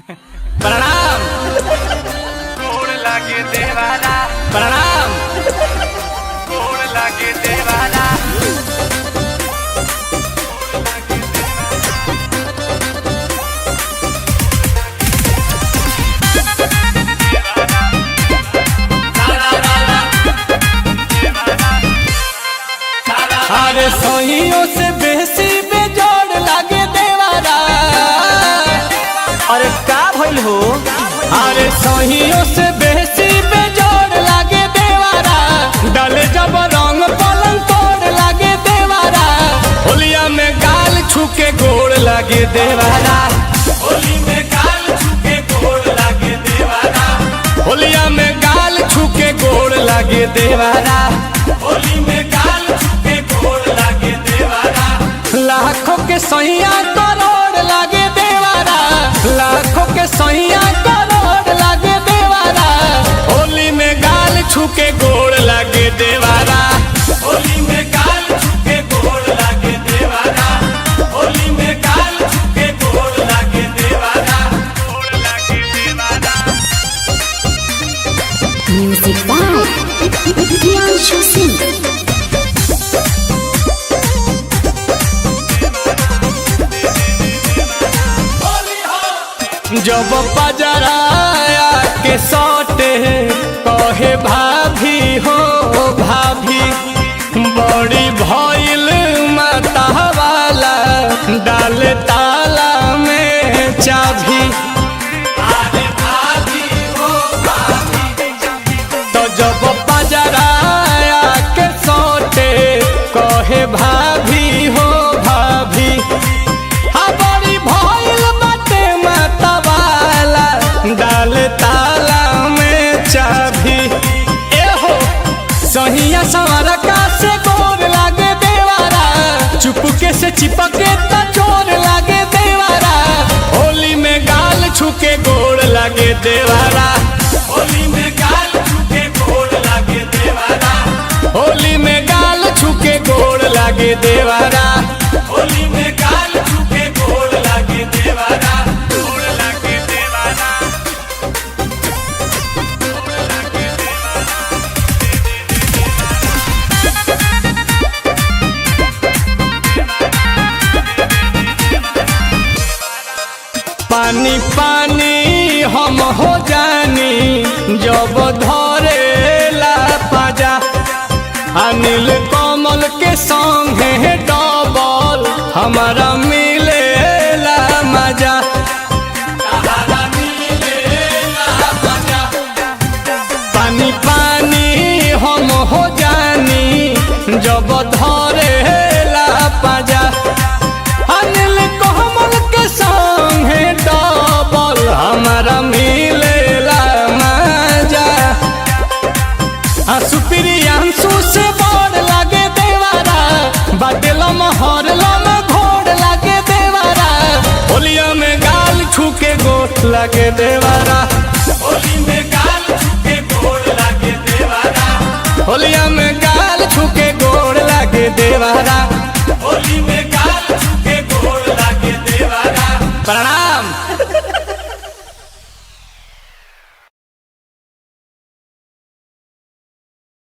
प्रणाम। गोड़ लागे देवारा, प्रणाम। गोड़ लागे देवारा। अरे सोहियों से बेसी बेजोड़ लागे देवारा। अरे का भइल हो? अरे सोहियों से बेसी बेजोड़ लागे देवारा। डाले जब रंग पलंग तोड़ लागे देवारा। होलिया में गाल छूके गोड़ लागे देवारा। होली में गाल छूके गोड़ लागे देवारा। होलिया में गाल छूके गोड़ लागे देवारा। होली में गाल छूके गोड़ लागे देवारा। लाखों के सैया करोड़ लागे देवारा। लाखों के सैया करोड़ लागे देवारा। होली में गाल छूके गोड़ लागे देवारा। होली में गाल छूके गोड़ लागे देवारा। होली में गाल छूके गोड़ लागे देवारा। गोड़ लागे देवारा। Music by Priyanshu Singh. जब पजराया के सौटे कहे भाभी हो भाभी। बड़ी भइल माता वाला डाल ताला में चाभी। अरे भाभी हो भाभी। तो जब पजराया के सौटे कहे भाभी हो भाभी। हाँ बड़ी भइल बाटे माता वाला डाल ताला में चाभी। ए हो सहिया सवारा का से गोर लागे देवारा। चुपके से चिपके त चोर लागे देवारा। होली में गाल छूके गोड़ लागे देवारा। होली में गाल छूके गोड़ लागे देवारा। होली में गाल छूके गोड़ लागे देवारा। होली में गाल छूके गोड़ लागे देवारा। गोड़ लागे देवारा। गोड़ लागे पानी पानी हम हो जानी जब धरेला पाजा। अनिल कमल के संगे डबल हमारा मिलेला मजा। देवारा। मिलेला मजा। पानी पानी हम हो जानी जब धरेला पाजा। अनिल कमल के संगे डबल हमारा मिलेला मजा। सुप्रियांशु से बड़ लागे देवारा। बाटेलम हरलम घोड़ लागे देवारा। होलिया में गाल छूके गोड़ लागे देवारा। होली में गाल छूके गोड़ लागे देवारा। होलिया में गाल छूके गोड़ लागे देवारा। होली में गाल छूके गोड़ लागे देवारा। प्रणाम।